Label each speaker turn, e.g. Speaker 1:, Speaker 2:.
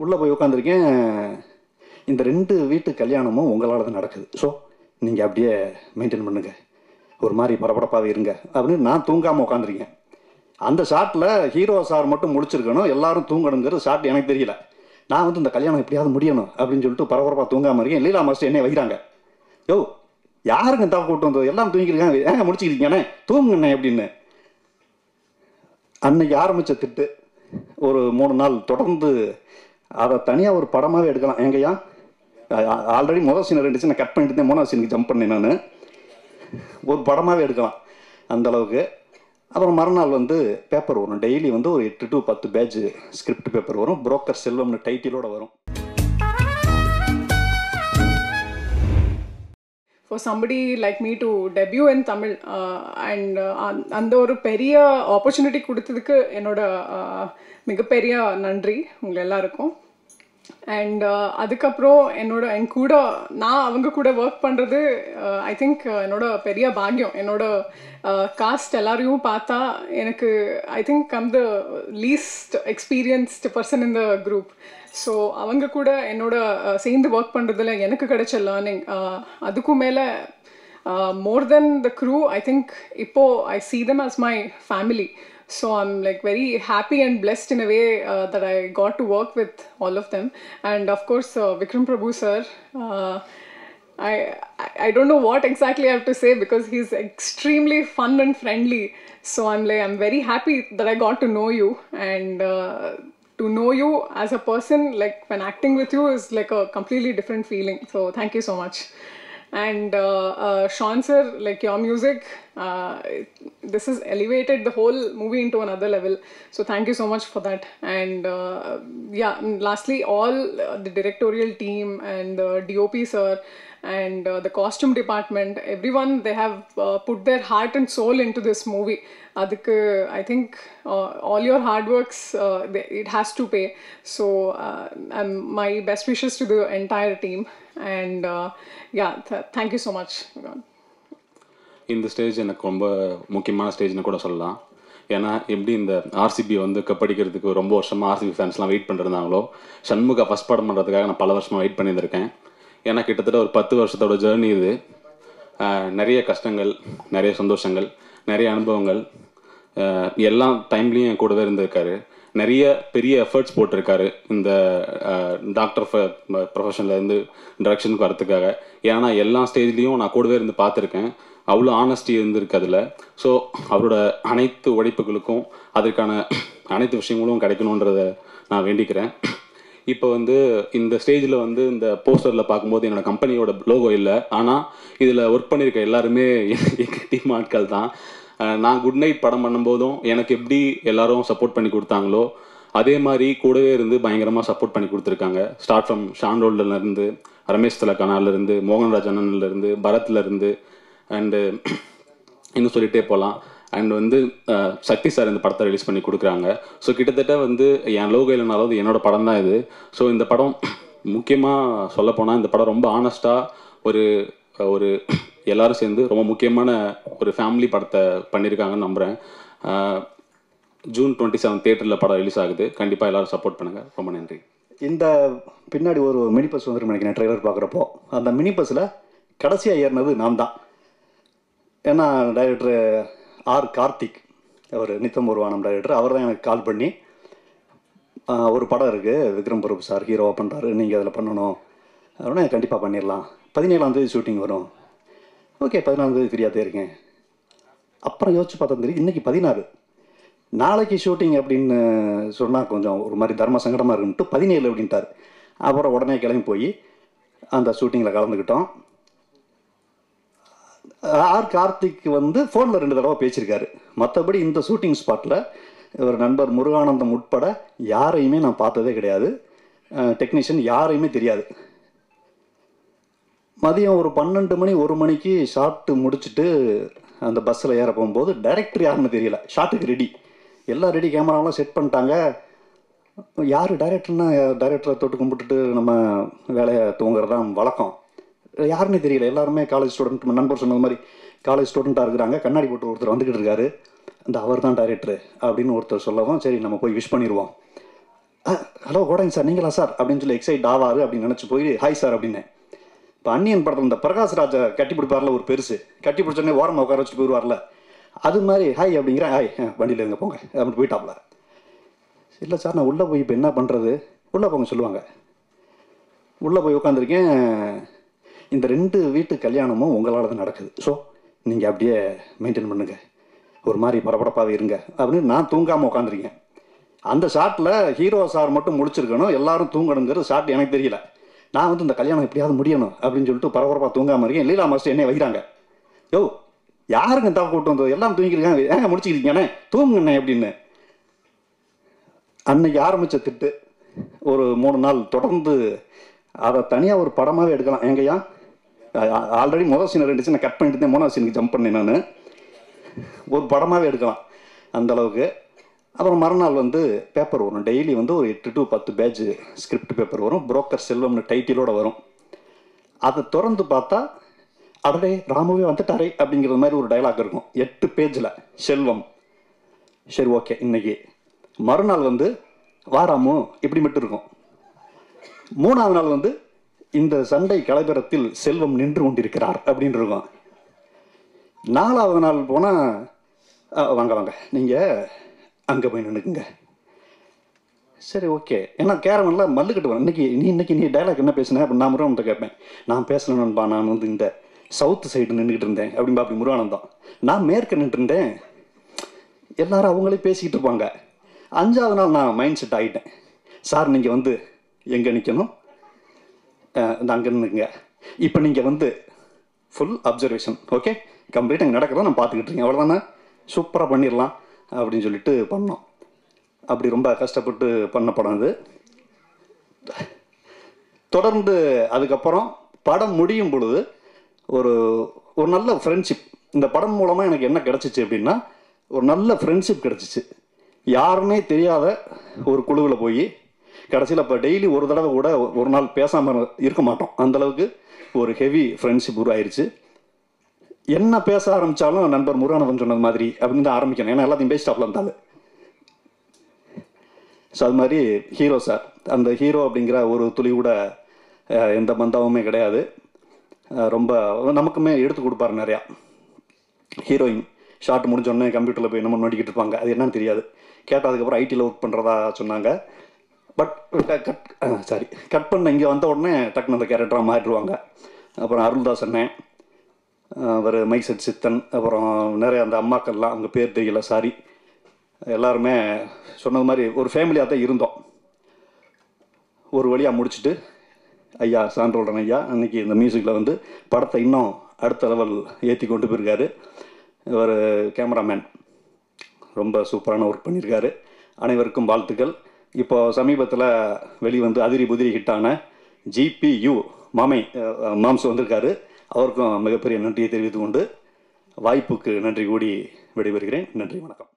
Speaker 1: உள்ளே போய் உட்காந்துருக்கேன். இந்த 2 வீட்டு கல்யாணமும் உங்களால் தான் நடக்குது. ஸோ நீங்கள் அப்படியே மெயின்டைன் பண்ணுங்கள், ஒரு மாதிரி பரபரப்பாகவே இருங்க அப்படின்னு நான் தூங்காமல் உட்காந்துருக்கேன். அந்த ஷாட்டில் ஹீரோ சார் மட்டும் முடிச்சிருக்கணும், எல்லாரும் தூங்கணுங்கிறது ஷாட் எனக்கு தெரியல. நான் வந்து இந்த கல்யாணம் எப்படியாவது முடியணும் அப்படின்னு சொல்லிட்டு பரபரப்பாக தூங்காமல் இருக்கேன். லீலா மாஸ்டர் என்னை வைக்கிறாங்க, யோ யாருங்க தவ கூட்டு வந்தது, எல்லாம் தூங்கிருக்காங்க, ஏங்க முடிச்சுக்கிறீங்கண்ணே, தூங்குங்கண்ணே அப்படின்னு. அன்னைக்கு ஆரம்பித்த திட்டு ஒரு 3 நாள் தொடர்ந்து அதை தனியாக ஒரு படமாகவே எடுக்கலாம். எங்கேயா ஆல்ரெடி முதல் சீன் 2 சீனை கட் பண்ணிட்டு தான் 3வது சீனுக்கு ஜம்ப் பண்ணேன் நான். ஒரு படமாகவே எடுக்கலாம் அந்த அளவுக்கு. அப்புறம் மறுநாள் வந்து பேப்பர் வரும், டெய்லி வந்து ஒரு 8 to 10 பேஜ் ஸ்கிரிப்ட் பேப்பர் வரும். புரோக்கர் செல்வம்னு டைட்டிலோட வரும்.
Speaker 2: For somebody like me to debut in Tamil and அந்த ஒரு பெரிய ஆப்பர்ச்சுனிட்டி கொடுத்ததுக்கு என்னோட மிகப்பெரிய நன்றி உங்கள் எல்லாருக்கும். அண்ட் அதுக்கப்புறம் என் கூட நான் அவங்க கூட ஒர்க் பண்ணுறது ஐ திங்க் என்னோட பெரிய பாக்கியம். என்னோட காஸ்ட் எல்லாரையும் பார்த்தா எனக்கு I think I'm the least experienced person in the group. So அவங்க கூட என்னோட சேர்ந்து ஒர்க் பண்ணுறதுல எனக்கு கிடைச்ச லேர்னிங் அதுக்கும் மேலே மோர் தென் த க்ரூ ஐ திங்க் இப்போது ஐ see them as my family. So I'm like very happy and blessed in a way that I got to work with all of them. And of course Vikram Prabhu sir, I don't know what exactly I have to say because he's extremely fun and friendly. So I'm very happy that I got to know you, and to know you as a person, like when acting with you is like a completely different feeling. So thank you so much. And Sean sir, like your music, this has elevated the whole movie into another level. So thank you so much for that. And yeah, lastly, all the directorial team and the DOP sir and the costume department, everyone, they have put their heart and soul into this movie. Adukku I think all your hard works, it has to pay. So my best wishes to the entire team. And yeah, thank you so much.
Speaker 3: இந்த stage எனக்கு ரொம்ப முக்கியமான ஸ்டேஜ்னு கூட சொல்லலாம். ஏன்னா எப்படி இந்த RCB வந்து கப்படிக்கிறதுக்கு ரொம்ப வருஷமாக ஆர்சிபி ஃபேன்ஸ்லாம் வெயிட் பண்ணிருந்தாங்களோ, சண்முகா ஃபஸ்ட் படம் பண்ணுறதுக்காக நான் பல வருஷமாக வெயிட் பண்ணியிருந்திருக்கேன். ஏன்னா கிட்டத்தட்ட ஒரு 10 வருஷத்தோட ஜேர்னி இது. நிறைய கஷ்டங்கள், நிறைய சந்தோஷங்கள், நிறைய அனுபவங்கள், எல்லா டைம்லேயும் என் கூடவே இருந்திருக்காரு. நிறைய பெரிய எஃபர்ட்ஸ் போட்டிருக்காரு இந்த டாக்டர் ப்ரொஃபஷன்லேருந்து டைரக்ஷனுக்கு வரத்துக்காக. ஏன்னா எல்லா ஸ்டேஜ்லேயும் நான் கூடவே இருந்து பார்த்துருக்கேன். அவ்வளோ ஆனஸ்டி இருந்திருக்கு அதில். ஸோ அவரோட அனைத்து உழைப்புகளுக்கும் அதற்கான அனைத்து விஷயங்களும் கிடைக்கணுன்றதை நான் வேண்டிக்கிறேன். இப்போ வந்து இந்த ஸ்டேஜில் வந்து இந்த போஸ்டரில் பார்க்கும்போது என்னோடய கம்பெனியோட லோகோ இல்லை, ஆனால் இதில் ஒர்க் பண்ணியிருக்க எல்லாருமே எங்கள் டீம் ஆட்கள் தான். நான் குட் நைட் படம் பண்ணும்போதும் எனக்கு எப்படி எல்லாரும் சப்போர்ட் பண்ணி கொடுத்தாங்களோ அதே மாதிரி கூடவே இருந்து பயங்கரமாக சப்போர்ட் பண்ணி கொடுத்துருக்காங்க. ஸ்டார்ட் ஃப்ரம் ஷான்ரோல்லேருந்து, ரமேஷ் தலக்கானாலேருந்து, மோகன்ராஜ் அண்ணன்லேருந்து, பரத்லேருந்து, அண்டு இன்னும் சொல்லிகிட்டே போகலாம். அண்ட் வந்து சக்தி சார் இந்த படத்தை ரிலீஸ் பண்ணி கொடுக்குறாங்க. ஸோ கிட்டத்தட்ட வந்து என் லோகோ இல்லைனாலும் அது என்னோடய படம் தான் இது. ஸோ இந்த படம் முக்கியமாக சொல்லப்போனால் இந்த படம் ரொம்ப ஆனஸ்ட்டாக ஒரு எல்லாரும் சேர்ந்து ரொம்ப முக்கியமான ஒரு ஃபேமிலி படத்தை பண்ணியிருக்காங்கன்னு நம்புகிறேன். ஜூன் 27 தியேட்டரில் படம் ரிலீஸ் ஆகுது. கண்டிப்பாக எல்லோரும் சப்போர்ட் பண்ணுங்கள். ரொம்ப நன்றி.
Speaker 1: இந்த பின்னாடி ஒரு மினி பஸ் வந்துருக்கு நினைக்கிறேன் ட்ரெய்லர் பார்க்குறப்போ. அந்த மினி பஸ்ஸில் கடைசியாக ஏறினது நான் தான். ஏன்னா டைரக்டர் ஆர் கார்த்திக், அவர் நித்தம் ஒரு வானம் டைரக்டர், அவர் தான் எனக்கு கால் பண்ணி ஒரு படம் இருக்குது விக்ரம் பிரபு சார் ஹீரோவாக பண்ணுறாரு, நீங்கள் அதில் பண்ணணும் அப்படின்னா கண்டிப்பாக பண்ணிடலாம், 17ஆம் தேதி ஷூட்டிங் வரும். ஓகே 14ஆம் தேதி ஃப்ரீயாக தான் இருக்கேன். அப்புறம் யோசிச்சு பார்த்தா தெரியும் இன்றைக்கி 16, நாளைக்கு ஷூட்டிங் அப்படின்னு சொன்னால் கொஞ்சம் ஒரு மாதிரி தர்ம சங்கடமாக இருக்குன்ட்டு 17 அப்படின்ட்டார். அப்புறம் உடனே கிளம்பி போய் அந்த ஷூட்டிங்கில் கலந்துக்கிட்டோம். ஆர் கார்த்திக் வந்து ஃபோனில் 2 தடவை பேசியிருக்காரு. மற்றபடி இந்த ஷூட்டிங் ஸ்பாட்டில் ஒரு நண்பர் முருகானந்தம் உட்பட யாரையுமே நான் பார்த்ததே கிடையாது. டெக்னீஷியன் யாரையுமே தெரியாது. மதியம் ஒரு 12 மணி 1 மணிக்கு ஷாட்டு முடிச்சுட்டு அந்த பஸ்ஸில் ஏற போகும்போது டைரக்டர் யாருன்னு தெரியல. ஷாட்டுக்கு ரெடி, எல்லாம் ரெடி, கேமராவெலாம் செட் பண்ணிட்டாங்க. யார் டைரக்டர்னா டைரக்டரை தொட்டு கும்பிட்டுட்டு நம்ம வேலையை தூங்குறதான் வழக்கம். யாருன்னே தெரியல. எல்லாருமே காலேஜ் ஸ்டூடெண்ட், நண்பர் சொன்னது மாதிரி காலேஜ் ஸ்டூடெண்ட்டாக இருக்கிறாங்க. கண்ணாடி போட்டு ஒருத்தர் வந்துக்கிட்டு இருக்காரு. அந்த அவர் தான் டைரக்டரு அப்படின்னு ஒருத்தர் சொல்லவும் சரி நம்ம போய் விஷ் பண்ணிடுவோம் ஹலோ கோடைங்க சார் நீங்களா சார் அப்படின்னு சொல்லி எக்ஸைட் ஆவார் அப்படின்னு நினச்சி போய் ஹாய் சார் அப்படின்னேன். இப்போ அன்னியன் படத்தில் இந்த பிரகாஷ் ராஜா கட்டி பிடிப்பார்ல ஒரு பெருசு, கட்டி பிடிச்சோடனே ஓரமாக உட்கார வச்சுட்டு போயிடுவார்ல, அது மாதிரி ஹாய் அப்படிங்கிற ஹாய் வண்டியில் எங்கே போங்க அப்படின்னு போயிட்டாப்ல. இல்லை சார் நான் உள்ளே போய் இப்போ என்ன பண்ணுறது, உள்ளே போங்க சொல்லுவாங்க. உள்ளே போய் உட்காந்துருக்கேன். இந்த 2 வீட்டு கல்யாணமும் உங்களால் தான் நடக்குது, ஸோ நீங்கள் அப்படியே மெயின்டைன் பண்ணுங்கள், ஒரு மாதிரி பரபரப்பாகவே இருங்க அப்படின்னு நான் தூங்காமல் உட்காந்துருக்கேன். அந்த ஷாட்டில் ஹீரோ சார் மட்டும் முடிச்சிருக்கணும், எல்லாரும் தூங்கணுங்கிறது ஷாட் எனக்கு தெரியல. நான் வந்து இந்த கல்யாணம் எப்படியாவது முடியணும் அப்படின்னு சொல்லிட்டு பரபரப்பாக தூங்காமல் இருக்கேன். லீலா மாஸ்டர் என்னை வைக்கிறாங்க, யோ யாருங்க தவ கூட்டு வந்தது, எல்லாம் தூங்கிருக்காங்க, ஏங்க முடிச்சுக்கிறீங்கண்ணே தூங்குண்ணே அப்படின்னு. அன்னைக்கு ஆரம்பித்த திட்டு ஒரு 3 நாள் தொடர்ந்து அதை தனியாக ஒரு படமாகவே எடுக்கலாம். எங்கய்யா ஆல்ரெடி முதல் சீன் 2 சீனை கட் பண்ணிட்டு தான் 3வது சீனுக்கு ஜம்ப் பண்ணேன் நான், ஒரு படமாகவே எடுக்கலாம் அந்தளவுக்கு. அப்புறம் மறுநாள் வந்து பேப்பர் வரும், டெய்லி வந்து ஒரு 8 to 10 பேஜ் ஸ்கிரிப்ட் பேப்பர் வரும், புரோக்கர் செல்வம்னு டைட்டிலோடு வரும். அதை திறந்து பார்த்தா அடடே ராமுவே வந்துட்டாரே அப்படிங்கிற மாதிரி ஒரு டைலாக் இருக்கும் 8 பேஜில், செல்வம். சரி ஓகே இன்னைக்கு. மறுநாள் வந்து வாராமோ இப்படி மட்டும் இருக்கும். 3வது நாள் வந்து இந்த சண்டை கலைபரத்தில் செல்வம் நின்று கொண்டிருக்கிறார் அப்படின்னு இருக்கும். 4வது நாள் போனால் வாங்க வாங்க நீங்கள் அங்கே போய் நின்றுக்குங்க. சரி ஓகே, ஏன்னா கேரவன்லாம் மல்லு கட்டுவேன். இன்னைக்கு நீ டைலாக் என்ன பேசுனேன் அப்படின்னு நான் முருகானந்தை கேட்பேன். நான் பேசணும்பா, நான் வந்து இந்த சவுத்து சைடு நின்றுக்கிட்டு இருந்தேன் அப்படின்பா அப்படி முருகானந்தம். நான் மேற்க நின்றுருந்தேன், எல்லாரும் அவங்களே பேசிக்கிட்டு இருப்பாங்க. 5வது நாள் நான் மைண்ட் செட் ஆகிட்டேன், சார் நீங்கள் வந்து எங்கே நிற்கணும், அங்கே நின்றுங்க, இப்போ நீங்கள் வந்து ஃபுல் அப்சர்வேஷன், ஓகே கம்ப்ளீட் அங்கே நடக்கிறத நான் பார்த்துக்கிட்டு இருக்கேன், அவ்வளோதானே சூப்பராக பண்ணிடலாம் அப்படின்னு சொல்லிட்டு பண்ணோம். அப்படி ரொம்ப கஷ்டப்பட்டு பண்ண படம் அது. தொடர்ந்து அதுக்கப்புறம் படம் முடியும் பொழுது ஒரு நல்ல ஃப்ரெண்ட்ஷிப் இந்த படம் மூலமாக எனக்கு என்ன கிடச்சிச்சு அப்படின்னா, ஒரு நல்ல ஃப்ரெண்ட்ஷிப் கிடச்சிச்சு. யாருன்னே தெரியாத ஒரு குழுவில் போய் கடைசியில் இப்போ டெய்லி ஒரு தடவை கூட ஒரு நாள் பேசாமல் இருக்க மாட்டோம், அந்தளவுக்கு ஒரு ஹெவி ஃப்ரெண்ட்ஷிப் உருவாயிருச்சு. என்ன பேச ஆரம்பித்தாலும் நண்பர் முருகானந்தன் சொன்னது மாதிரி அப்படின்னு தான் ஆரம்பிக்கணும், ஏன்னா எல்லாத்தையும் பேசிட்டாப்ல இருந்தாலும். ஸோ அது மாதிரி ஹீரோ சார், அந்த ஹீரோ அப்படிங்கிற ஒரு துளி கூட எந்த பந்தாவுமே கிடையாது. ரொம்ப நமக்குமே எடுத்து கொடுப்பாரு நிறையா. ஹீரோயின் ஷார்ட் முடிஞ்சோடனே கம்ப்யூட்டரில் போய் நம்ம நோண்டிக்கிட்டு இருப்பாங்க, அது என்னன்னு தெரியாது. கேட்டதுக்கப்புறம் ஐடியில் ஒர்க் பண்ணுறதா சொன்னாங்க. பட் கட் பண்ண இங்கே வந்த உடனே டக்குன்னு அந்த கேரக்டராக மாறிடுவாங்க. அப்புறம் அருள்தாஸ் அண்ணன், அவர் மைசெட் சித்தன், அப்புறம் நிறைய அந்த அம்மாக்கள்லாம் அவங்க பேர் தெரியல சாரி, எல்லாருமே சொன்னது மாதிரி ஒரு ஃபேமிலியாக தான் இருந்தோம். ஒரு வழியாக முடிச்சுட்டு ஐயா சான்றோடன் ஐயா அன்றைக்கி இந்த மியூசிக்கில் வந்து படத்தை இன்னும் அடுத்த லெவல் ஏற்றி கொண்டு போயிருக்காரு. இவர் கேமராமேன் ரொம்ப சூப்பரான ஒர்க் பண்ணியிருக்காரு. அனைவருக்கும் வாழ்த்துக்கள். இப்போ சமீபத்தில் வெளிவந்து அதிரி புதிரி ஹிட்டான GPU மாம்ஸ் வந்திருக்காரு, அவருக்கும் மிகப்பெரிய நன்றியை தெரிவித்து கொண்டு வாய்ப்புக்கு நன்றி கூடி விடைபெறுகிறேன். நன்றி, வணக்கம்.